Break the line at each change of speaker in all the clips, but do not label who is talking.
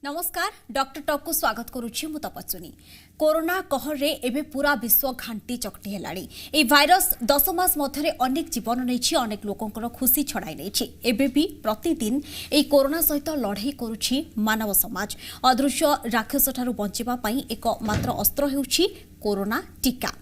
नमस्कार doctor talk को स्वागत करुच्ची मु तपस्विनी। कोरोना कहर रे एबे पूरा विश्व घांटी चकटी हेलाणी। ए भाइरस 10 मास मध्यरे अनेक जीवन नैछि, अनेक लोकंकर खुशी छड़ाई नैछि। एबे भी प्रतिदिन ए कोरोना सहित लड़ाई करुछि मानव समाज। अदृश्य राक्षस ठारू बंचिबा पई एक मात्र अस्त्र हेउछि कोरोना टीका।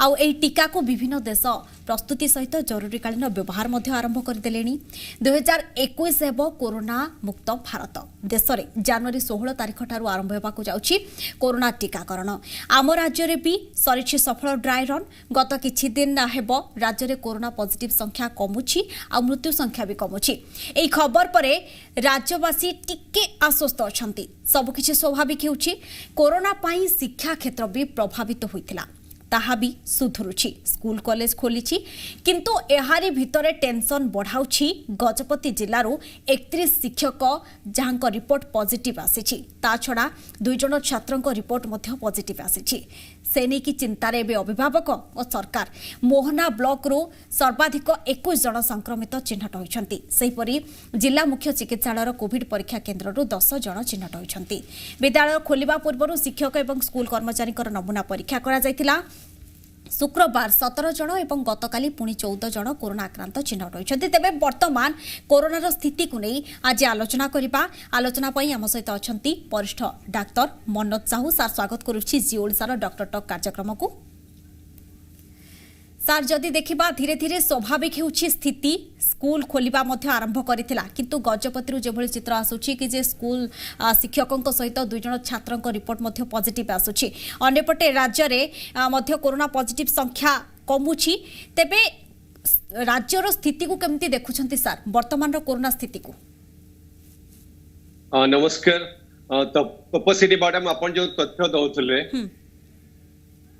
आउ एई टीका को विभिन्न देश प्रस्तुति सहित जरूरीकालीन व्यवहार मध्य आरंभ करदेलेनी। 2021 हेबो कोरोना मुक्त भारत। देश में जनवरी 16 तारिख ठारू आरंभ हेबाकु जाउछि कोरोना टीकाकरण। आम राज्य रे भी सरिछि सफल ड्राई रन। गत किछि दिन हेबो राज्य रे कोरोना पॉजिटिव संख्या कमुछि आ मृत्यु संख्या भी कमुछि। एई खबर परे राज्यवासी टिके आश्वस्त अछंती। सब किछि स्वाभाविक हेउछि। कोरोना पई शिक्षा क्षेत्र भी प्रभावित होइतिला, ताहा भी सुधरुछि। स्कूल कॉलेज खोलिछि, किंतु एहारी भितरे टेंशन बढ़ाउछि गजपति जिल्लारो 31 शिक्षक जहां रिपोर्ट पॉजिटिव आसीछि। ता छडा 2 जण छात्रक रिपोर्ट मध्य पॉजिटिव आसीछि। सेनी की चिंतारे एबे अभिभावक और सरकार। मोहना ब्लॉक रो सर्वाधिक 21 जण संक्रमित चिन्हट होइछन्ति। सेहिपरि जिला मुख्य चिकित्सालय कोविड परीक्षा केन्द्र रो 10 जण चिन्हट होइछन्ति। विद्यालय खोलिबा पूर्व शिक्षक एवं स्कूल कर्मचारी नमूना परीक्षा करा जायतिला। शुक्रवार 17 जण एवं गतकाली पुणी 14 जण कोरोना आक्रांत चिन्हट होइछन्ति। तेबे वर्तमान कोरोनार स्थिति को नहीं आज आलोचना करिबा। आलोचना पई हम सहित अछन्ति वरिष्ठ डाक्टर मनोज साहू। सार स्वागत करुछि जी ओडिसार डॉक्टर टॉक कार्यक्रम को। सार जदि देखिबा धीरे धीरे स्वाभाविक होउछि स्थिति। स्कूल खोलिबा मध्य आरंभ करितिला, किंतु गजपति जेभଳି चित्र आसुछि कि जे स्कूल शिक्षकଙ୍କ सहित 2 जण छात्रଙ୍କ रिपोर्ट मध्य पॉजिटिव आसुछि। अन्यपटे राज्य रे मध्य कोरोना पॉजिटिव संख्या कमुछि। तेबे राज्यर स्थिति को केमति देखुछन्ति सार वर्तमान रो कोरोना स्थिति को?
नमस्कार तपस्विनी मैडम, आपण जो तथ्य दउथले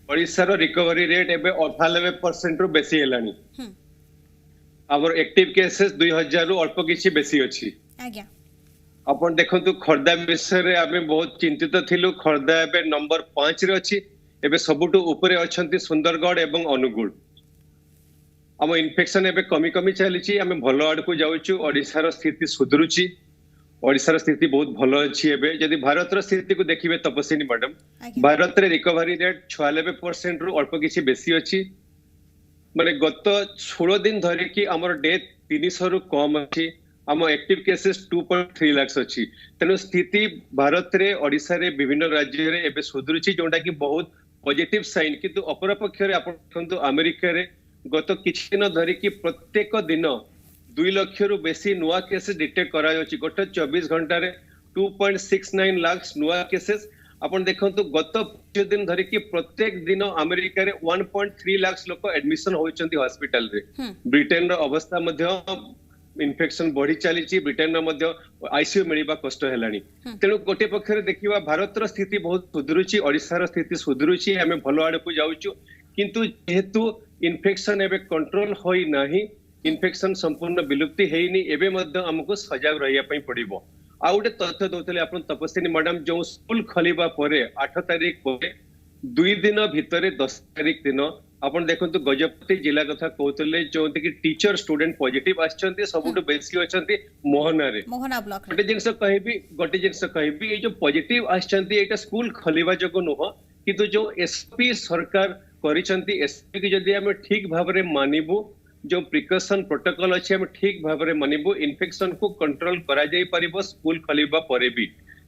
ओडिसा रो रिकवरी रेट एबे 98% रु बेसी हेलानी। आवर एक्टिव केसेस 2000 रु अल्प किछि बेसी अछि।
आज्ञा
आपण देखंतु खर्दा विषय रे आमे बहुत चिंतित थिलु। खर्दा एबे नंबर 5 रे अछि। एबे सबुटु ऊपरे अछंती सुंदरगढ़ एवं अनुगुल। हम इन्फेक्शन एबे कमी कमी चलिछि। आमे भलो आड को जाउछु। ओडिसा रो स्थिति सुधरुछि। ओडिसा स्थिति बहुत भलो अछि। एबे यदि भारत रो स्थिति को देखिबे तपस्विनी मैडम, भारत रे रिकवरी रेट 96% रु अल्प किछि बेसी अछि। माने गत 16 दिन धरि कि हमर डेथ 300 रु कम अछि। हम एक्टिव केसेस 2.3 लाख अछि। तेनो स्थिति भारत रे ओडिसा रे विभिन्न राज्य रे एबे सुधरुछि, जोंडा कि बहुत पॉजिटिव साइन। किंतु अपर पक्ष रे आपण देखंतु अमेरिका रे गत किछि दिन धरि कि प्रत्येक दिन 2 लाख रु बेसी नुआ केसेस डिटेक्ट करा जाउछि। गत 24 घंटा रे 2.69 लाख नुआ केसेस। आपण देखंतु गत 5 दिन धरि कि प्रत्येक दिन अमेरिका रे 1.3 लाख लोक एडमिशन होइछन्ती हॉस्पिटल रे। ब्रिटेन रो अवस्था मध्य इन्फेक्शन बढ़ी चली। ब्रिटेन रो मध्य आईसीयू मिलिबा कष्ट हेलानी। तेनु गोटे पक्ष रे देखिबा भारत रो स्थिति बहुत सुधरुछि, ओडिसा रो स्थिति सुधरुछि। हमें भलो आड़ को जाउछु, किंतु जेहेतु इन्फेक्शन एबे कंट्रोल होई नाही, इन्फेक्शन संपूर्ण विलुप्ति हेइनी, एबे मध्य हमको सजग रहिया पई पड़िबो। आ गोटे तथ्य दउतले आपण तपस्विनी मैडम, जो स्कूल खोलिबा परे 8 तारिख परे 2 दिन भितरे 10 तारिख दिन आपण देखंतु गजपति जिला कथा कहतले, जो कि टीचर स्टूडेंट पॉजिटिव आछंती। सबुटो बेसी अछंती मोहना रे, मोहना ब्लॉक रे। गोटे जिंस कहबी ए जो पॉजिटिव आछंती एटा स्कूल खोलिबा जको नुह, किंतु जो एसपी सरकार करिसंती, एसपी की जदी हम ठीक भाव रे मानिबु, जो प्रिकॉशन प्रोटोकॉल अछि हम ठीक भाव रे मानिबु, इन्फेक्शन को कंट्रोल करा जाई परिबो स्कूल खोलिबा परे भी।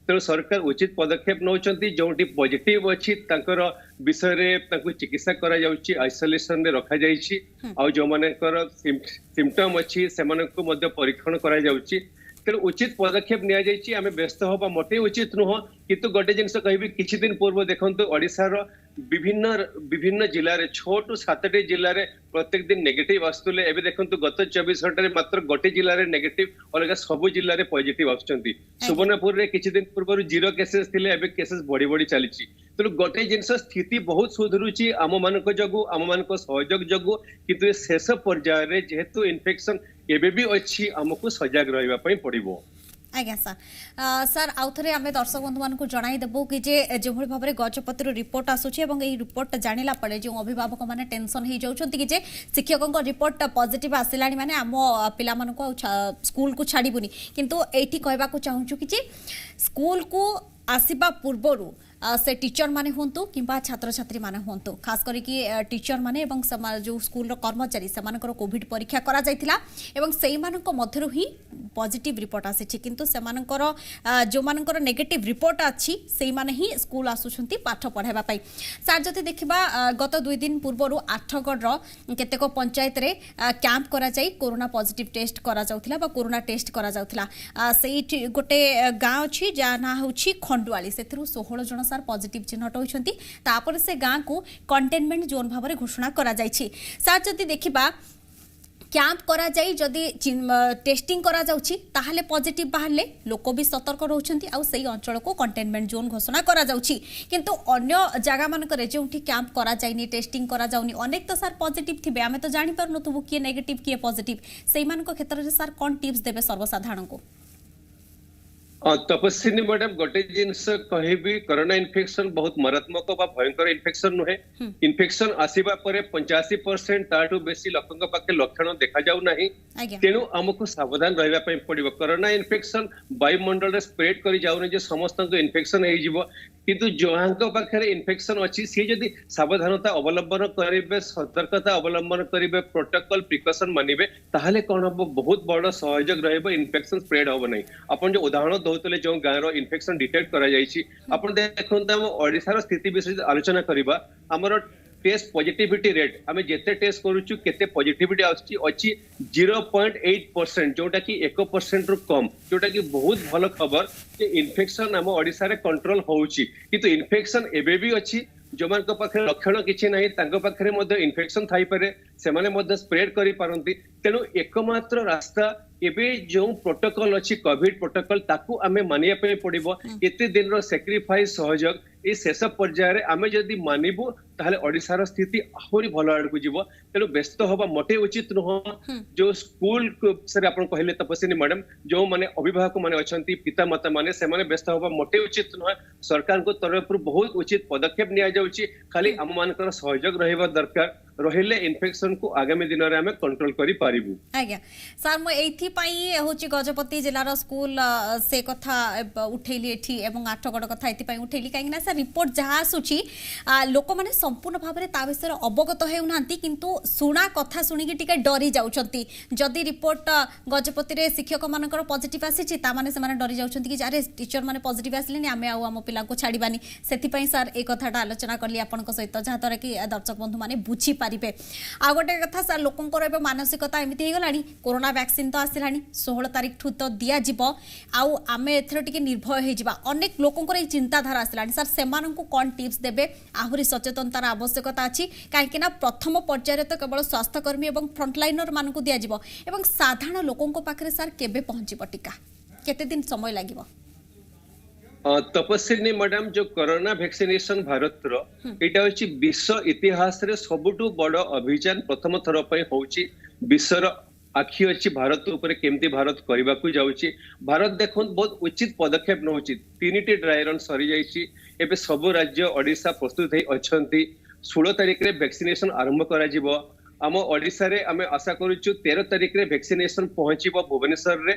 तेणु सरकार उचित पदक्षेप नौचंती। जोटी पॉजिटिव अछि तांकर विषय रे तांको चिकित्सा करा जाउची, आइसोलेशन रे रखा जाईची। आ जो मानेकर सिम्पटम अछि सेमाननको मध्य परीक्षण करा जाउची। तेणु उचित पदक्षेप निया जाईची। आमे व्यस्त होबा मोटे उचित नुह, किंतु गोटे जिंस कहबी किछि दिन पूर्व देखंतु ओडिसा रो विभिन्न जिल्ला रे 6 टू 7 जिल्ला रे प्रत्येक दिन नेगेटिव आस्तुले। एबे देखंतु गत 24 घंटा रे मात्र गोटे जिल्ला रे नेगेटिव, अलगा सब जिल्ला रे पॉजिटिव आछंती। सुवर्णपुर रे किछि दिन पूर्व 0 केसेस थिले, एबे केसेस बढ़ी बढ़ी चलीची। तेणु गोटे जिंस स्थिति बहुत सुधरुची आम मानक जगु, आम मानक सहयोग जगु, किंतु शेष पर्याय रे जेहेतु इन्फेक्शन एबे भी अछि, हमको सजग रहिबा पई पड़िबो।
आज्ञा सर सर आउ थे आम दर्शक बंधु मानक जनईदेबू कि जो भाव में गजपति रिपोर्ट आसूची रिपोर्ट जाना पड़े जो अभिभावक मैंने टेंशन हो जाती कि शिक्षकों रिपोर्ट पॉजिटिव आसला माने आम पिला स्कूल को छाड़बूनी किंतु एठी कहबाकू चाहूँ कि स्कूल को आसवा पूर्व से टीचर माने होंतु किंबा छात्र छात्री माने होंतु खास करके टीचर माने एवं जो स्कूल कर्मचारी से कोविड परीक्षा करा जायतिला एवं सेही मानक मध्यरु ही पॉजिटिव रिपोर्ट आसी किंतु से मानकर जो मानकर नेगेटिव रिपोर्ट अच्छी से माने ही स्कूल आसुछंती पाठ पढ़ाइबा पई सर जति देखिबा गत 2 दिन पूर्व आठगढ़ केतेक पंचायत रे कैंप करा जाई कोरोना पॉजिटिव टेस्ट करा जाउथिला बा कोरोना टेस्ट करा जाउथिला सेही गोटे गांव अछि जा ना होछि खंडुआली सेथिरु 16 जन सर पॉजिटिव चिन्हट होइछंती तापर से गांव को कंटेनमेंट जोन भाव में घोषणा करा जायछि सर जति देखिबा कैंप करा जाई जदि टेस्टिंग करा जाउछि ताहाले पॉजिटिव बाहरले लोक भी सतर्क रहउछंती आ सेही अंचल को कंटेनमेंट जोन घोषणा करा जाउछि किंतु अन्य जगह मान करे जोंठी कैंप करा जाइनी टेस्टिंग करा जाउनी अनेक तो सर पॉजिटिव थिबे आमे तो जानि पार नथु किए नेगेटिव किए पॉजिटिव सेही मान को क्षेत्र रे सर कोन टिप्स देबे सर्वसाधारण को
तपस्विनी मैडम गोटे जिनस कहबी कोरोना इन्फेक्शन बहुत मारात्मक बा भयंकर इन्फेक्शन नुहे इन्फेक्शन आसीबा परे 85% ताटू बेसी लोकन पाखे लक्षण देखा जाउ नाही तेनु हमको सावधान रहबा पई पड़िबो कोरोना इन्फेक्शन वायुमंडल रे स्प्रेड करी जाउनी जे समस्त को इन्फेक्शन हे जिवो किंतु जोहांक पाखे इन्फेक्शन अछि सी जदी सावधानता अवलंबन करिवे सतर्कता अवलंबन करिवे प्रोटोकॉल प्रिकॉशन मानिबे ताहाले कोन हबो बहुत बड़ सहयोग रहबो इन्फेक्शन स्प्रेड होबो नै अपन जो उदाहरण दौतले जो गाँव रो इन्फेक्शन डिटेक्ट करा जायछि अपन देखंत हम ओडिसा रो स्थिति विषय आलोचना करिबा हमर टेस्ट पॉजिटिविटी रेट हमें जेते टेस्ट करूछु केते पॉजिटिविटी अछि 0.8% जोटा कि 1% रु कम जोटा कि बहुत भलो खबर कि इन्फेक्शन हम ओडिसा रे कंट्रोल होउछि किंतु इन्फेक्शन एबे भी अछि जो मान पाखे लक्षण किछि नाही तांको पाखे मध्ये इन्फेक्शन थाई पारे से माने मध्ये स्प्रेड करि पारंती तेनु एकमात्र रास्ता एबे जो प्रोटोकॉल अछि कोविड प्रोटोकॉल ताकू आमे मानिया पे पड़िबो एते दिन रो सैक्रिफाइस सहयोग ए शेष पर्याय रे आमे जदी मानिबो ताहले ओडिसा रो स्थिति आहुरी भलो आड़ को जीवो तेनु व्यस्त होबा मोटे उचित न जो स्कूल से आपण कहले तपस्विनी मैडम जो माने अभिभावक माने अछंती पिता माता माने से माने व्यस्त होबा मोटे उचित न सरकार को तरफ बहुत उचित पदक्षेप निया जाउची खाली हम मानकर सहयोग रहबा दरकार रहिले इन्फेक्शन को आगामी दिन रे हमें कंट्रोल करि पारिबु
आज्ञा सर म एथि पई होची गजपति जिल्ला रो स्कूल से कथा उठैली एथि एवं आठगड़ कथा एथि पई उठैली काहे ना सर रिपोर्ट जहा सुची लोक माने संपूर्ण भाव में ता विषय अवगत हेउनांती किंतु सुना कथा सुनी कि टिके डरी जाउछंती जदी रिपोर्ट गजपति रे शिक्षक मानकर पॉजिटिव आसीची ता माने से माने डरी जाउछंती कि अरे टीचर माने पॉजिटिव आसलेनी आमे आउ हम पिला को छाड़ीबानी सेथि पई सर ए कथाटा आलोचना करली आपन को सहित जहा तरे कि दर्शक बंधु माने बुझी पारिबे आ गोटे कथा सर लोकंकर एबे मानसिकता एमिति हे गलानी कोरोना वैक्सीन तो आसिलानी 16 तारिख ठु तो दिया जिवो आउ आमे एथरो टिके निर्भय हे जिबा अनेक लोकंकर ए चिंताधारा आसिलानी सर सेमान को कोन टिप्स देबे आहुरी सचेतनतार आवश्यकता अछि काहेकि ना प्रथम पर्याय तो केवल स्वास्थ्यकर्मी एवं फ्रंटलाइनर मान को दिया जिवो एवं साधारण लोकन को पाखरे सर केबे पहुंचीबो टीका केते दिन समय लागिबो
तपस्विनी मैडम जो कोरोना वैक्सीनेशन भारत रो एटा होची विश्व इतिहास रे सबुटु बड़ अभियान प्रथम थर पय होची विश्व रो आखि अछि भारत ऊपर केमती भारत करबा को जाउची भारत देखन बहुत उचित पदक्षेप नउची तीनटी ड्राई रन सरी जाईची एबे सब राज्य ओडिसा प्रस्तुत हे अछंती 16 तारिख रे वैक्सीनेशन आरंभ करा जिवो हम ओडिसा रे हमें आशा करूछु 13 तारिख रे वैक्सीनेशन पहुंचीबो भुवनेश्वर रे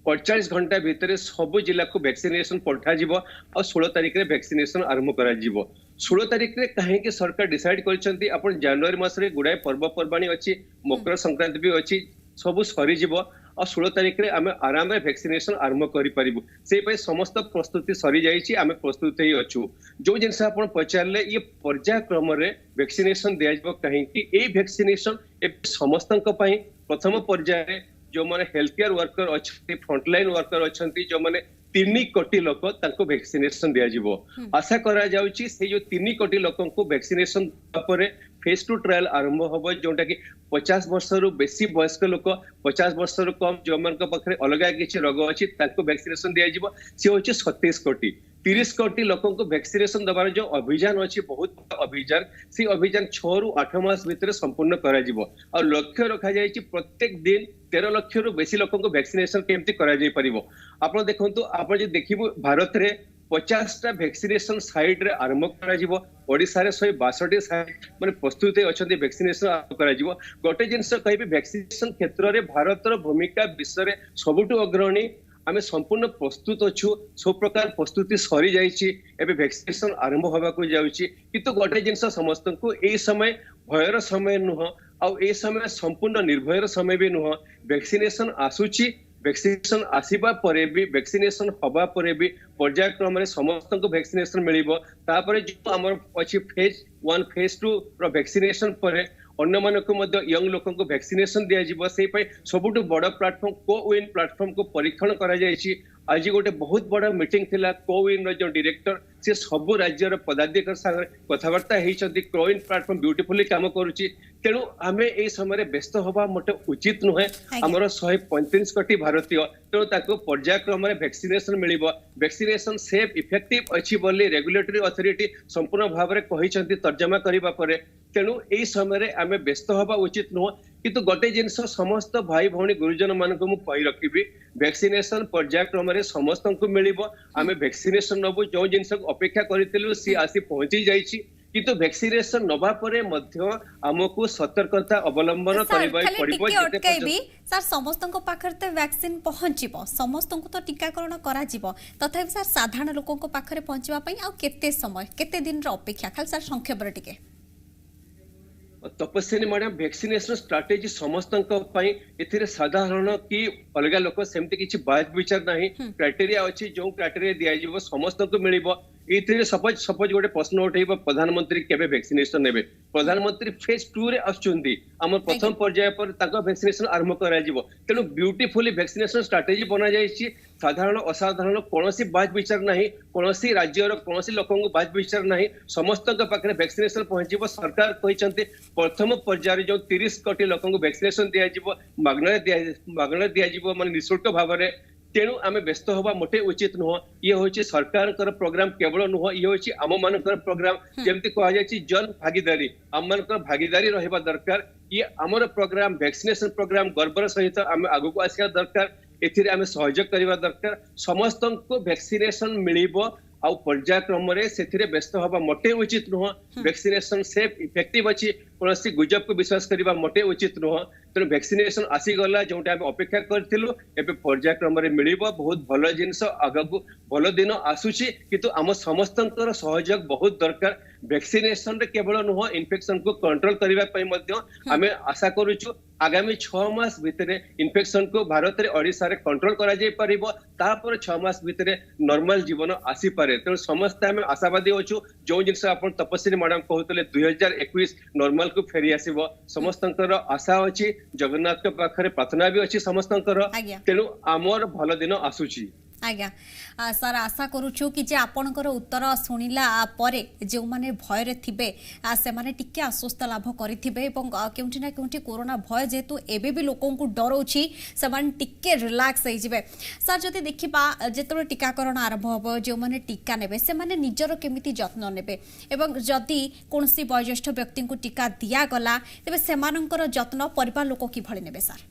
45 घंटा भीतर सब जिला को वैक्सीनेशन पठा जिवो और 16 तारिख रे वैक्सीनेशन आरंभ करा जिवो 16 तारिख रे काहे कि सरकार डिसाइड करछंती अपन जनवरी मास रे गुडाय पर्व पर्वाणी अछि मकर संक्रांति भी अछि सब सरी जिवो और 16 तारिख रे आमे आराम रे वैक्सीनेशन आरंभ करि परिबु से पय समस्त प्रस्तुति सरी जाईची आमे प्रस्तुत ही अछु जो जिनस आपण पचारले ये पर्याय क्रम रे वैक्सीनेशन दिया जिवो काहे कि ए वैक्सीनेशन ए समस्तन को पय प्रथम पर्याय रे जो माने हेल्थ केयर वर्कर अछि फ्रंटलाइन वर्कर अछंती जो माने 3 कोटी लोक तांको वैक्सीनेशन दिया जिवो आशा करा जाउची से जो 3 कोटी लोकन को वैक्सीनेशन परे फेज 2 ट्रायल आरंभ होबो जोटा कि 50 वर्ष रु बेसी वयस्क लोक 50 वर्ष रु कम जो मन को पखरे अलगा किछि रोग अछि तांको वैक्सीनेशन दिया जिवो से होछि 37 कोटी 30 कोटी लोकों को वैक्सीनेशन दबार जो अभियान अच्छी बहुत अभियान से अभियान 6 रु 8 मास भितर संपूर्ण करा जिवो और लक्ष्य रखा जाय छि प्रत्येक दिन 13 लाख रु बेसी लोकों को वैक्सीनेशन केमती करा जाय परिबो। आपण देखंतु आपण जे देखिबो भारत रे 50टा वैक्सीनेशन साइट रे आरंभ करा जिवो। ओडिसा रे 162 साइट माने प्रस्तुत अछंती वैक्सीनेशन आरंभ करा जिवो। गोटे जिंस कहबी वैक्सीनेशन क्षेत्र रे भारतर भूमिका विश्व रे सबुटु अग्रणी आमे संपूर्ण प्रस्तुत अच्छु सब प्रकार प्रस्तुति सरी जाइछि एबे वैक्सीनेशन आरंभ होबा को जाउछि किंतु गोटे जिंस समस्त को ए समय भयर समय नुह आ ए समय संपूर्ण निर्भयर समय भी नुह। वैक्सीनेशन आसुछि वैक्सीनेशन आसीबा परे भी वैक्सीनेशन हबा परे भी पर्यायक्रम रे समस्त को वैक्सीनेशन मिलिबो। तापरे जो हमर अछि फेज 1 फेज 2 रो वैक्सीनेशन परे अन्य मानक मध्य यंग लोकों को वैक्सीनेशन दिया जिवो। सेहि पय सबुटु बड़ प्लेटफॉर्म कोविन प्लेटफॉर्म को परीक्षण करा जायछि। आज गोटे बहुत बड़ा मीटिंग थिला कोविन रो जो डायरेक्टर से सब राज्य रो पदाधिकारी संग कथावार्ता हेइछथि। कोविन प्लेटफॉर्म ब्यूटीफुली काम करूछि तेणु आमे ए समय व्यस्त होबा मोटे उचित नुहे। हमर 135 कोटी भारतीय तेणु ताको पर्यायक्रम रे वैक्सीनेशन मिलिबो। वैक्सीनेशन सेफ इफेक्टिव अछि बोली रेगुलेटरी अथॉरिटी संपूर्ण भाव रे कहिसथि तर्जमा करिबा परे तेणु ए समय रे आमे व्यस्त होबा उचित नुह। किंतु गोटे जिनस समस्त भाई भौणी गुरुजन मानक मु कहि रखिबी वैक्सीनेशन पर्यायक्रम रे समस्त को मिलिबो। आमे वैक्सीनेशन नबो जो जिनस अपेक्षा करितलु सी आसी पहुंची जाइछि किंतु वैक्सीनेशन नबा परे मध्य हमकु सतर्कता अवलंबन करबाई पड़िबो।
सर समस्त पाखर ते वैक्सीन पहुंचीबो समस्त को तो टीकाकरण करा जिवो तथापि सर साधारण लोकों को पाखरे पहुंचबा पई आ केते समय केते दिन रो अपेक्षा खाली सर संक्षेप रे टिके
तपस्विनी मैडम वैक्सीनेशन स्ट्राटेजी समस्त एथिरे साधारण कि अलग लोक सेमती किछि बात विचार नाही क्राइटेरिया अछि जो क्राइटेरिया दिया जिवो समस्त को मिलिबो। एथिरे सपोज गोटे प्रश्न उठैबो प्रधानमंत्री केबे वैक्सीनेशन नेबे प्रधानमंत्री फेज 2 रे आछुंदी हमर प्रथम पर्याय पर ताको वैक्सीनेशन आरंभ करा जिवो। तेनु ब्यूटीफुली वैक्सीनेशन स्ट्राटेजी बना जायछि। साधारण असाधारण कोनोसी बात विचार नाही कोनोसी राज्यर कोनोसी लोकन को बात विचार नाही समस्त के पाखरे वैक्सीनेशन पहुंचीबो। सरकार कहिसंती प्रथम पर्याय जो 30 कोटी लोकन को वैक्सीनेशन दिया जिवो मागना दिया जिवो माने निशुल्क भाव रे। तेणु आमे व्यस्त होबा मोटे उचित नुह। ये होछि सरकार कर प्रोग्राम केवल नुह ये होछि आम मानकर प्रोग्राम जेमति कहा जायछि जन भागीदारी आम मानकर भागीदारी रहबा दरकार। ये हमर प्रोग्राम वैक्सीनेशन प्रोग्राम गर्वर सहित आमे आगु को आसिया दरकार एथिरे आमे सहयोग करबा दरकार। समस्त को वैक्सीनेशन मिलिबो आ पर्यायक्रम रे सेथिरे व्यस्त होबा मोटे उचित नुह। वैक्सीनेशन सेफ इफेक्टिव अछि कोनोसी गुजब को विश्वास करबा मोटे उचित नुह। तेणु वैक्सीनेशन आसी गला जोटा आमे अपेक्षा करथिलु एबे पर्यायक्रम रे मिलिबो बहुत भलो जिंस आगु भलो दिन आसुछि किंतु आम समस्तंकर सहयोग बहुत दरकार। वैक्सीनेशन रे केवल नुह इन्फेक्शन को कंट्रोल करबा पई मध्य आमे आशा करूछु आगामी 6 मास भितरे इन्फेक्शन को भारत रे ओडिसा रे कंट्रोल करा जाय परिबो। तापर 6 मास भितरे नॉर्मल जीवन आसी पारे। तेणु समस्त आमे आशावादी होछु जो जिंस आपण तपस्विनी मैडम कहउतले 2021 नॉर्मल को फेरी आसीबो समस्तंकर आशा अछि जगन्नाथ के पाखरे प्रार्थना भी अछि समस्तंकर। तेणु आमर भलो दिन आसुछि।
आज्ञा सर आशा करूछु कि जे आपणकर उत्तर शुणिला परे जो माने भय रे थिबे से माने टिके आश्वस्त लाभ करिथिबे एवं केउंठी ना केउंठी कोरोना भय जेतु एबे भी लोकों को डर होछि से माने टिके रिलैक्स होई जिवे। सर जति देखिबा जेतरो टीकाकरण आरंभ होबो जो माने टीका नेबे से माने निजरो केमिति जत्न नेबे एवं जति कोनसी वयोज्येष्ठ व्यक्ति को टीका दिया गला तबे सेमानकर जत्न परिवार लोक कि भଳି नेबे सर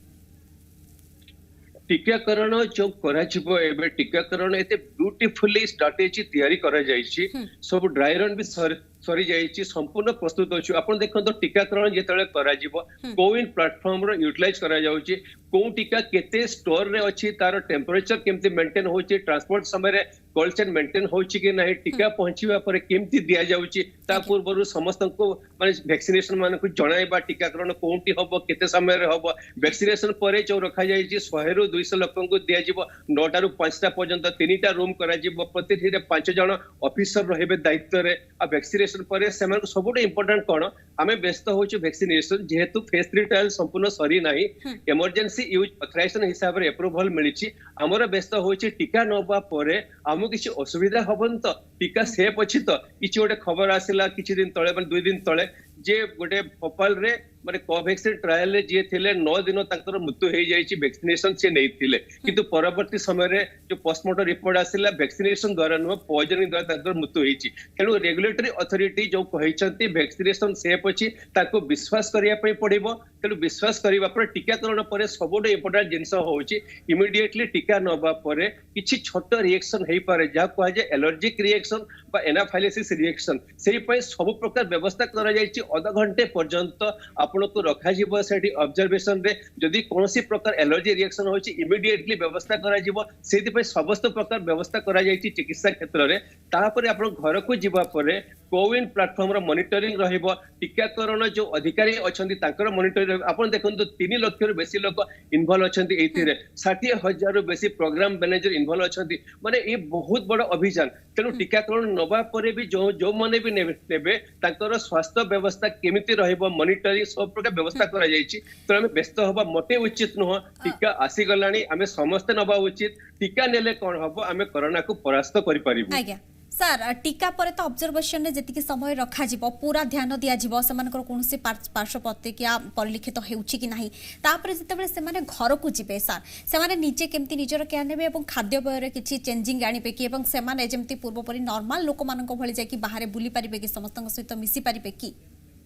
टीकाकरण जो करा छिबो एबे टीकाकरण एते ब्यूटीफुली स्ट्रेटजी तैयारी करा जायछि सब ड्राई रन भी सरी जायछि संपूर्ण प्रस्तुत अछि। आपण देखन तो टीकाकरण जेतले करा जिवो कोविन प्लेटफॉर्म रो यूटिलाइज करा जाउछि को टीका केते स्टोर रे अछि तार टेम्परेचर केमति मेंटेन होछि ट्रांसपोर्ट समय रे कोल्ड चेन मेंटेन होछि कि नाही टीका पहुंचीबा पर केमति दिया जाउछि ता पूर्वरु समस्त को माने वैक्सीनेशन मान को जणाइबा टीकाकरण कोंटी हबो केते समय रे हबो वैक्सीनेशन परे जो रखा जायछि 100 रु 200 लोकन को दिया जिवो 9टा रु 5टा पर्यंत 3टा रूम करा जिवो प्रति थिरे 5 जण ऑफिसर रहबे दायित्व रे आ वैक्सीनेशन परे सेमान को सबुट इंपोर्टेंट कोन आमे व्यस्त होछु वैक्सीनेशन जेहेतु फेज 3 ट्रायल संपूर्ण सरी नाही इमरजेंसी यूज ऑथराइजेशन हिसाब रे अप्रूवल मिलिछि हमर व्यस्त होछि टीका नबा परे हमु किछि असुविधा हबन तो टीका सेफ अच्छी तो किसी गोटे खबर आसला किसी दिन तले 2 दिन तले जे गोटे भोपाल रे माने कोवैक्सीन ट्रायल रे जे थिले 9 दिन तकर मृत्यु हो जाइछि वैक्सीनेशन से नहीं थिले किंतु परवर्ती समय रे जो पोस्टमार्टम रिपोर्ट आसिला वैक्सीनेशन द्वारा न पॉइजनिंग द्वारा तकर मृत्यु होइछि तेनु रेगुलेटरी अथॉरिटी जो कहिसंती वैक्सीनेशन सेफ अछि ताको विश्वास करिया पई पड़िबो तेनु विश्वास करिबा पर टीकाकरण पर सबोटे इंपोर्टेंट जिंस होउछि इमीडिएटली टीका नबा पर किछि छोट रिएक्शन हेइ पारे जा कह जे एलर्जिक रिएक्शन बा एनाफाइलेसिस रिएक्शन सेहि पई सब प्रकार व्यवस्था करा जाइछि आधा घंटे पर्यंत आपनको रखा जीवो सेठी ऑब्जर्वेशन रे जदि कोनोसी प्रकार एलर्जी रिएक्शन होछि इमीडिएटली व्यवस्था करा जीवो सेति पई समस्त प्रकार व्यवस्था करा जाइछि चिकित्सा क्षेत्र रे तापर आपण घर को जीवा परे कोविन प्लेटफॉर्म रो मॉनिटरिंग रहइबो टीकाकरण जो अधिकारी अछंती ताकर मॉनिटरिंग आपण देखंतु 3 लाख रो बेसी लोक इन्वॉल्व अछंती एथिरे 60,000 रो बेसी प्रोग्राम मैनेजर इन्वॉल्व अछंती माने ए बहुत बड़ अभियान तेनु टीकाकरण नबा परे भी जो माने भी नेबे ताकर स्वास्थ्य व्यवस्था केमिति रहइबो मॉनिटरिंग सब प्रकार व्यवस्था करा जाइछि तो हमें व्यस्त होबा मोटे उचित न टीका आसी गलानी हमें समस्त नबा उचित टीका नेले कोन हबो हमें कोरोना को परास्त करि परिबो
आज्ञा सर टीका पर तो ऑब्जर्वेशन ने जति समय रखा जीवो पूरा ध्यान दिया जीवो सेमानकर कोनोसी पार्श्व प्रतिक्रिया परिलिखित हेउछि कि नाही तापर जतेबेले सेमाने घर को जिबे सर सेमाने नीचे केमति निजर केयर नेबे एवं खाद्य व्यय रे किछि चेंजिंग आनिबे कि एवं सेमाने जेमति पूर्व परि नॉर्मल लोक मानक भଳି जाय कि बाहर बुली परिबे कि समस्त सहित मिसी परिबे कि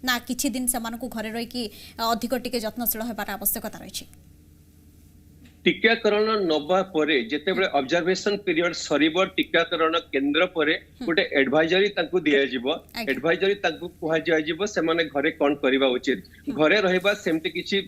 ना किछि दिन सेमानकु घरे रहि कि अधिक टिके यत्नशील हेबार आवश्यकता रहिछि
टीकाकरण नबा परे जेतेबेले ऑब्जर्वेशन पीरियड सरीबो टीकाकरण केंद्र परे गोटे एडवाइजरी तांकु दिया जिवो एडवाइजरी तांकु कुहा जाय जिवो से माने घरे कोन करिबा उचित घरे रहइबा सेमति किछि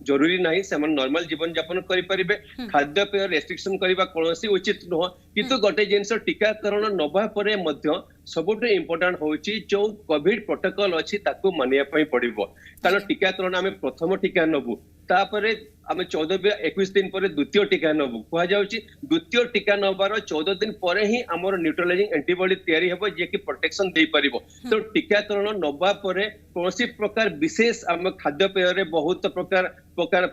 जरूरी नाही से माने नॉर्मल जीवन यापन करि परिबे खाद्य पेय रेस्ट्रिक्शन करिबा कोनोसी उचित न किंतु गोटे जिंस टीकाकरण नबा परे मध्य सबुठे इंपोर्टेंट होची जो कोविड प्रोटोकॉल अछि ताकु मानिया पई पड़िबो कारण टीकाकरण हमें प्रथम टीका नबु तापरे आमे 14-21 दिन पर द्वितीय टीका नबु कहा जाउची द्वितीय टीका नबार 14 दिन पर ही हमर न्यूट्रलाइजिंग एंटीबॉडी तयारी हेबो जे कि प्रोटेक्शन दे परिबो तो टीकाकरण नबा परे कोनोसी प्रकार विशेष हम खाद्य पेय रे बहुत प्रकार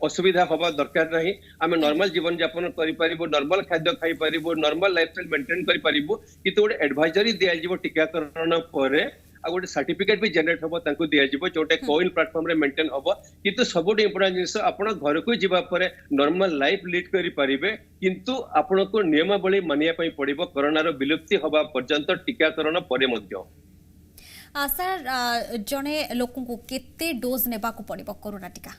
असुविधा होबा दरकार नहीं आमे नॉर्मल जीवन यापन करि परिबो नॉर्मल खाद्य खाइ परिबो नॉर्मल लाइफस्टाइल मेंटेन करि परिबो कि तो गोटे एडवाइजरी दिया जिवो टीकाकरण परे आ गोटे सर्टिफिकेट भी जनरेट होबो तांको दिया जिवो जोटे कोविन प्लेटफॉर्म रे मेंटेन होबो किंतु सबोटे इंपोर्टेंट जिंस आपण घर को जीवा परे नॉर्मल लाइफ लीड करि परिबे किंतु आपण को नियमावली मानिया पई पड़िबो कोरोना रो विलुप्ति होबा पर्यंत टीकाकरण परे मध्य
सर जने लोकन को केते डोज नेबा को पड़िबो कोरोना टीका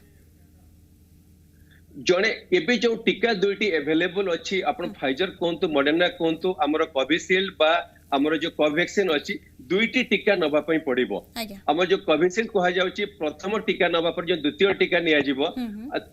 जने एबे जो टीका दुईटी अवेलेबल अछि आपण फाइजर कोंतु मॉडर्ना कोंतु हमर कोविशील्ड बा हमर जो कोवैक्सीन अछि दुईटी टीका नबा पई पड़िबो हमर जो कोविशील्ड कहा जाउची प्रथम टीका नबा पर जो द्वितीय टीका निया जिवो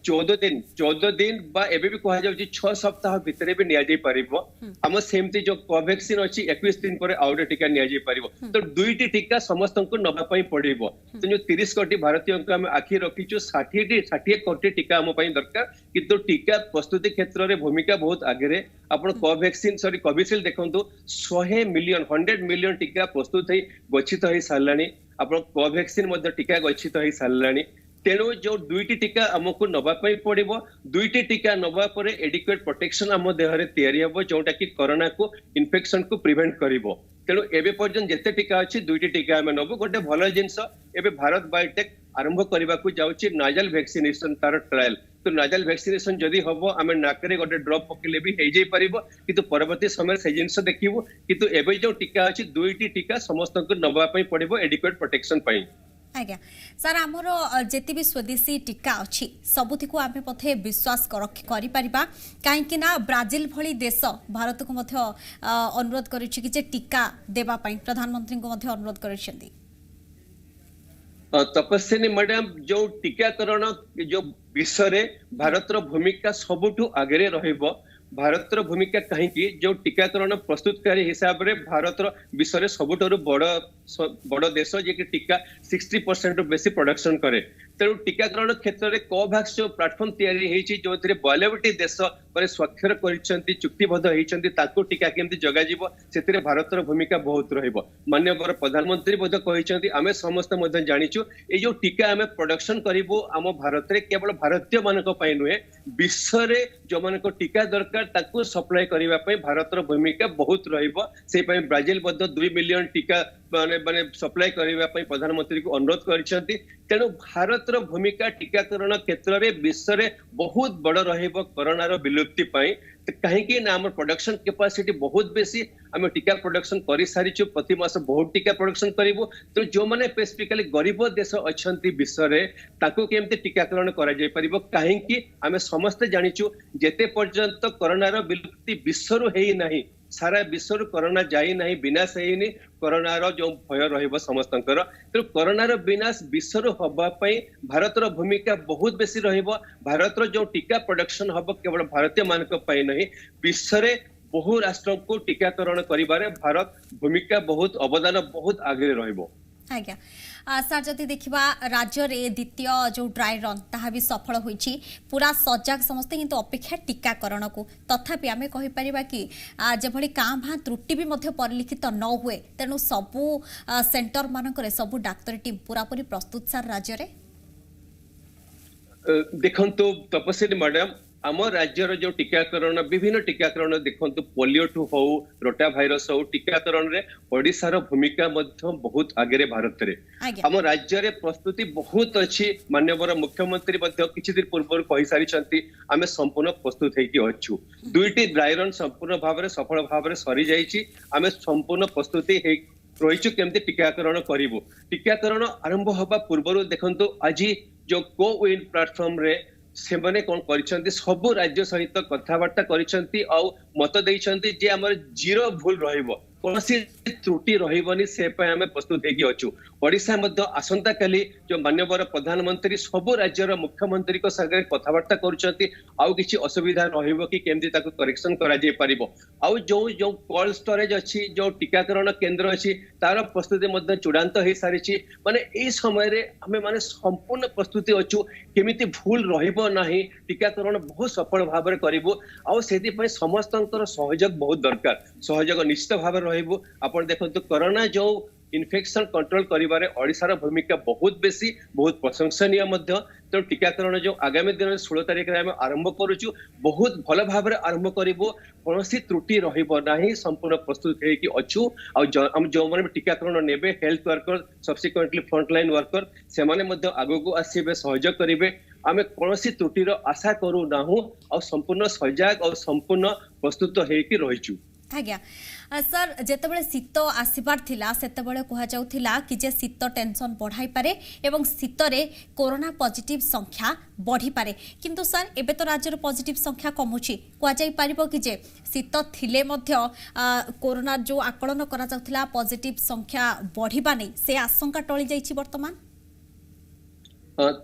14 दिन बा एबे भी कहा जाउची 6 सप्ताह भितरे भी निया जाई परिबो हम सेमति जो कोवैक्सीन अछि 21 दिन पर आउटे टीका निया जाई परिबो तो दुईटी टीका समस्त को नबा पई पड़िबो तो जो 30 कोटी भारतीय को हम आखि रखिचु 60 कोटी टीका हम पई दरकार किंतु टीका प्रस्तुति क्षेत्र रे भूमिका बहुत आगे रे आपण कोवैक्सीन सॉरी कोविशील्ड देखंतु 100 मिलियन टीका प्रस्तुत है गच्छित है सारलानी आपण कोवैक्सीन मध्ये टीका गच्छित है सारलानी तेणु जो दुईटी टीका हमको नबा पई पड़िबो दुईटी टीका नबा परे एडिक्वेट प्रोटेक्शन हम देह रे तयारी हबो जोटा कि कोरोना को इन्फेक्शन को प्रिवेंट करिवो तेणु एबे पर्यंत जेते टीका अछि दुईटी टीका हम नबो गोटे भलो जिंस एबे भारत बायोटेक आरंभ करबा को जाउची नाजल वैक्सीनेशन तार ट्रायल तो नाजल वैक्सीनेशन जदि हबो आमे नाकरे गोटे ड्रॉप पकेले भी हे जाई परिबो किंतु परवर्ती समय से जिंस देखिबो किंतु एबे जो टीका अछि दुईटी टीका समस्त को नबा पई पड़िबो एडिक्वेट प्रोटेक्शन पई
आज्ञा सर आमर जेति भी स्वदेशी टीका अच्छी सबुथि को आमे पथे विश्वास करि परिबा काहेकि ना ब्राजिल भली देश भारत को मध्य अनुरोध करिछि कि जे टीका देबा पई प्रधानमंत्री को मध्य अनुरोध करिसेंती
तपस्विनी मैडम जो टीकाकरण जो विश्व रे भारत रो भूमिका सबुठु आगे रहिबो भारत रो भूमिका कहीं जो टीकाकरण प्रस्तुतकारी हिसाब रे भारत रो विश्व रे सबुठु बड़ देश जे कि टीका 60% बेसी प्रोडक्शन करे तेणु टीकाकरण क्षेत्र में कोवैक्स जो प्लाटफॉर्म तैयारी होती जो 92 देश माने स्वाक्षर करिसेंती चुक्तिबद्ध होइसेंती ताको टीका केमती जगा जीवो सेतिरे भारतर भूमिका बहुत रहइबो माननीय प्रधानमंत्री बोध कहिसेंती आमे समस्त मध्य जानिछु ए जो टीका आमे प्रोडक्शन करिवो आम भारत रे केवल भारतीय मानक पई नुहे विश्व रे जो मानको टीका दरकार ताको सप्लाई करिवा पई भारतर भूमिका बहुत रहइबो से पई ब्राजिल बोध 2 मिलियन टीका माने माने सप्लाई करिवा पई प्रधानमंत्री को अनुरोध करिसेंती तेणु भारतर भूमिका टीकाकरण क्षेत्र में विश्व में बहुत बड़ रहिबो कोरोना रो विलुप्ति पाई कहीं ना आम प्रोडक्शन कैपेसिटी बहुत बेसी आम टीका प्रोडक्शन कर सारी प्रति मास बहुत टीका प्रोडक्शन करूँ तो जो मैंने स्पेसिफिकली गरीब देश अच्छा विश्व में ताको केमती टीकाकरण कहीं आम समस्ते जानिचु जेते पर्यंत कोरोनार विलुप्ति विश्व है ना सारा विश्व कोरोना जाई नहीं विनाश है कोरोनार जो भय रहिबो समस्तंकर तो कोरोनार विनाश विश्व हवाई भारतर भूमिका बहुत बेसी रहिबो भारतर जो टीका प्रोडक्शन हब केवल भारतीय मानक पाई नहीं विश्व रे बहु राष्ट्र को टीकाकरण करिबारे भारत भूमिका बहुत अवदान बहुत आगे रहिबो
आज्ञा सर जदि देखा राज्य में द्वितीय जो ड्राई रन ताहा भी सफल होईछि पूरा सजग समस्ते किंतु अपेक्षा टीकाकरण को तथापि आमे कहि परिबा कि जेभली कां भां त्रुटि भी मध्य परिलिखित न हुए तेणु सबु सेंटर मानकरे सबु डाक्टर टीम पूरा पूरी प्रस्तुत सर राज्य रे
देखंतु तपस्वी मैडम आम राज्यर जो टीकाकरण विभिन्न टीकाकरण देखंतु पोलियो ठू हो रोटा भाइरस हो टीकाकरण रे ओडिशार भूमिका मध्य बहुत आगे भारत रे आम राज्य रे प्रस्तुति बहुत अच्छी माननीय मुख्यमंत्री मध्य किछि दिन पूर्व कहि सारी छंती आमे संपूर्ण प्रस्तुत हेकि अछु दुईटी ड्राई रन संपूर्ण भाव रे सफल भाव रे सरी जाईछि आमे संपूर्ण प्रस्तुति हे रहिछु केमते टीकाकरण करिवो टीकाकरण आरंभ होबा पूर्व देखंतु आज जो कोविन प्लेटफॉर्म रे से माने कौन करिसेंती सब राज्य सहित कथबार्ता करिसेंती आ मत देइसेंती जे हमर जीरो भूल रहिबो कोनसी त्रुटि रहिबनी से पे हमें प्रस्तुत हेकि अछु ओडिसा मध्य आसंता काली जो माननीय प्रधानमंत्री सब राज्यर मुख्यमंत्री को संगे कथबार्ता करुचंती आउ किछि असुविधा रहिबो कि केमती ताको करेक्शन करा जाय परिबो आउ जो जो कोल्ड स्टोरेज अछि जो टीकाकरण केंद्र अछि तार प्रस्तुति मध्य चूड़ांत हे सारिछि माने एई समय रे हमें माने संपूर्ण प्रस्तुति अछु केमिति भूल रहिबो नाही टीकाकरण बहुत सफल भाव रे करिवो आउ सेति पय समस्तंकर सहयोग बहुत दरकार सहयोग निश्चित भाव आपण देखंतु कोरोना जो इन्फेक्शन कंट्रोल करिबारे ओडिशार भूमिका बहुत बेसी बहुत प्रशंसनीय मध्य तो टीकाकरण जो आगामी दिन 16 तारिख रे हम आरंभ करूछु बहुत भल भाव रे आरंभ करिवो कोनोसी त्रुटि रहिबो नाही संपूर्ण प्रस्तुत हे कि अछु आ हम जो माने टीकाकरण नेबे health worker subsequently frontline worker से माने मध्य आगो को आसीबे सहयोग करिवे आमे कोनोसी त्रुटि रो आशा करू नाहु आ संपूर्ण सजग और संपूर्ण प्रस्तुत हे कि रहिछु
आज्ञा सर जेतेबेले शीत आसीबार थिला सेतेबेले कहा जाउथिला कि जे शीत टेंशन बढ़ाई पारे एवं शीत रे कोरोना पॉजिटिव संख्या बढ़ी पारे किंतु सर एबे तो राज्यर पॉजिटिव संख्या कमुची कहा जाई पारिबो कि जे शीत थिले मध्य कोरोना जो आकलन करा जाउथिला पॉजिटिव संख्या बढ़ीबा नै से आशंका टळी जाईछि वर्तमान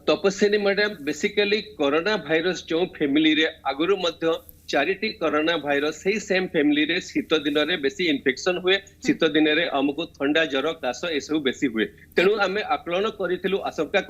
तपस्विनी मैडम बेसिकली कोरोना भाइरस जो फैमिली रे आगुरु मध्य चारिटी कोरोना भाइरस से सेम फैमिली रे शीत दिन रे बेसी इन्फेक्शन हुए शीत दिन रे हमको ठंडा जर काश ए सब बेसी हुए तेणु आमे आकलन करिथिलु आशंका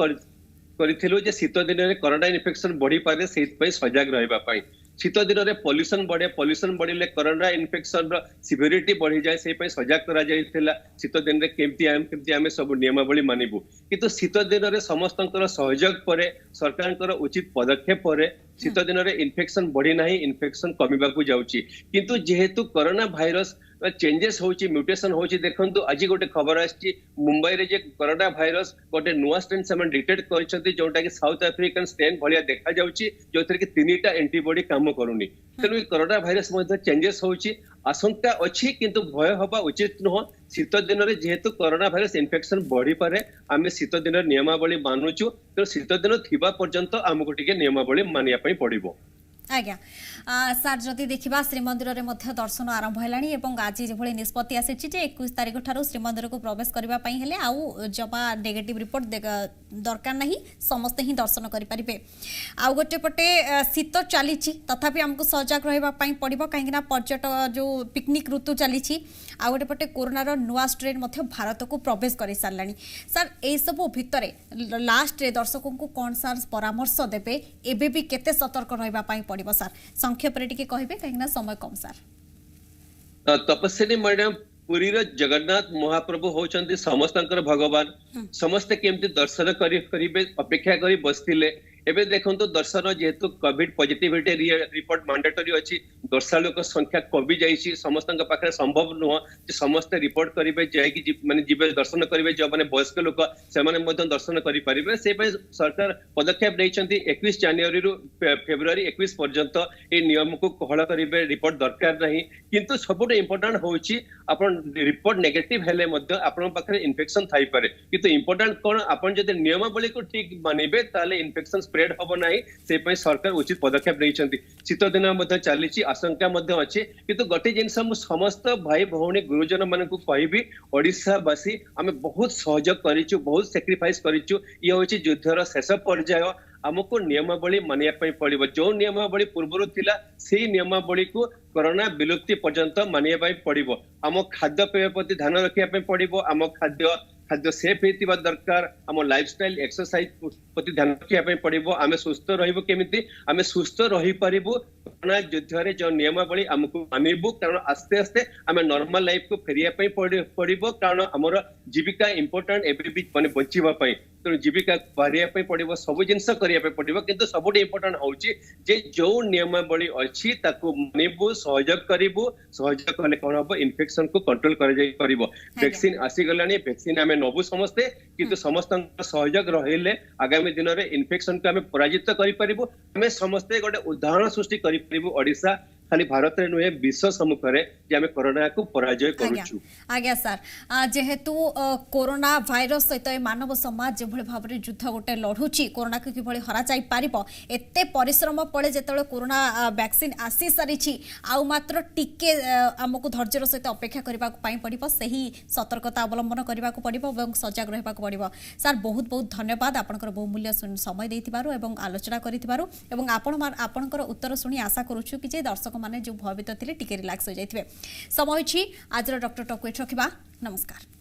करिथिलु जे शीत दिन रे कोरोना इन्फेक्शन बढ़ी पारे सेत पय सजग रहबा पय शीत दिन रे पॉल्यूशन बढ़िले कोरोना इन्फेक्शन रो सिवियरिटी बढ़ी जाए से पय सजग करा जायथिला शीत दिन रे केमती आमे सब नियमावली मानिबु किंतु शीत दिन रे समस्तंकर सहयोग परे सरकारकर उचित पदक्षेप परे शीत दिन रे इन्फेक्शन बढ़ी नाही इन्फेक्शन कमिबाकू जाउची किंतु जेहेतु कोरोना भाइरस चेंजेस होची म्यूटेशन होची देखंतु आज गोटे खबर आछि मुंबई रे जे कोरोना भाइरस गोटे नुआ स्ट्रेन से डिटेक्ट करछथि जोटा कि साउथ अफ्रीकन स्ट्रेन भलिया देखा जाउची जोथरे कि तीनटा एंटीबॉडी काम करूनी तेनु कोरोना भाइरस मध्ये चेंजेस होची आशंका अछि किंतु भय होबा उचित नह शीत दिन रे जेहेतु कोरोना भाइरस इन्फेक्शन बढ़ी पारे आमे शीत दिन नियमावली मानुचु तो शीत दिन थिबा पर्यंत हमको टिके नियमावली मानिया पई पड़िबो
आज्ञा सार जदि देखा श्रीमंदिर में दर्शन आरंभ है आज जो निष्पत्ति आसी 21 तारीख ठार श्रीमंदिर को प्रवेश करने आउ जमा नेगेटिव रिपोर्ट दरकार नहीं समस्ते ही दर्शन करेंगे। आउ गोटे पटे शीत चली तथापि आमको सजग रही पड़ो कहीं पर्यटक जो पिकनिक ऋतु चली आउ गोटे पटे कोरोनार नुआ स्ट्रेन भारत को प्रवेश कर सारा सार यू भितर लास्ट दर्शकों को कौन सार परामर्श देवे एबे भी केते सतर्क रही पड़ो सार संक्षेप रे कहे कहीं समय कम सार।
तपस्विनी मैडम पुरी जगन्नाथ महाप्रभु होचंती समस्त भगवान समस्ते केमती दर्शन करेंगे अपेक्षा करी बसथिले एबे देखंतु दर्शन जेहेतु कोविड पॉजिटिविटी रिपोर्ट मैंडेटरी अछि दर्शक संख्या कमी जाइछि समस्त पाखे संभव नुह जे समस्ते रिपोर्ट करेंगे जाइकि माने जीवे दर्शन करेंगे जो माने वयस्क लोक से माने मध्य दर्शन करि परिबे से पे सरकार पदक्षेप दैछंती 21 जनवरी रु फेब्रुआरी 21 पर्यंत ए नियम को कोहल करिवे रिपोर्ट दरकार नहीं किंतु सबुठ इंपोर्टेंट होछि आपण रिपोर्ट नेगेटिव हेले मध्य आपण पाखे इन्फेक्शन थाई पारे किंतु इंपोर्टेंट कोन आपण जदि नियमावली को ठीक मानिबे ताले इन्फेक्शन स्प्रेड हम ना से सरकार उचित पदक्षेप नहीं शीत दिन चली आशंका अच्छे किंतु गोटे जिन समस्त भाई भौणी गुरुजन मान कहि ओडिशावासी आम बहुत सहयोग करूँ बहुत सैक्रिफाइस करूँ ये हूँ युद्धर शेष पर्याय आमको नियमावली मानिया पड़ो जो नियमावली पूर्व थिला से नियमावली को कोरोना विलुप्ति पर्यंत मानिया पड़ो आम खाद्य पेय प्रति ध्यान रखा पड़ो आम खाद्य सेफ होता दरकार आम लाइफस्टाइल एक्सरसाइज प्रति ध्यान रखा पड़ो आम सुस्थ रही आम सुस्थ रही पारू कोरोना युद्ध जो नियमावली आमको मानबू कारण आस्ते आस्ते आम नॉर्मल लाइफ को फेरिया पड़ो कारण आमर जीविका इंपोर्टेंट एवं भी माने बचापी तेणु जीविका बाहर पड़ो सब जिन करने पड़ो किंतु सब इंपोर्टेंट हूँ जो नियमावली अच्छी मानबू सहयोग करूँ सहयोग कले कौन हम इन्फेक्शन को कंट्रोल कर वैक्सीन आसीगला वैक्सीन आम नबू समस्ते किंतु समस्त सहयोग रहिले आगामी दिन में इन्फेक्शन को आम पराजित करूँ आम समस्ते गोटे उदाहरण सृष्टि करूँ ओडिशा खाली भारत में नुहे विश्व सम्मुखें जे आम कोरोना को पराजय करूँ।
आज्ञा सार जेहेतु कोरोना भाइरस सहित मानव समाज जो भाव में युद्ध गोटे लड़ुची कोरोना को कि हरा जाई पारिबो एते परिश्रम पड़े जो कोरोना वैक्सीन आसी सारी आउ मात्र टिके आमको धैर्यर सहित अपेक्षा करने पड़ो से ही सतर्कता अवलंबन करने पड़ो और सजग रहा पड़ो सार बहुत बहुत धन्यवाद आपंकर बहुमूल्य समय देथिबारु एवं आलोचना करिथिबारु एवं आपणकर उत्तर शुणी आशा करूछु कि जे दर्शक माने जो भयभीत थिले टिके रिलैक्स हो जाइथिबे समय अछि आज डॉक्टर टॉक रखिबा नमस्कार।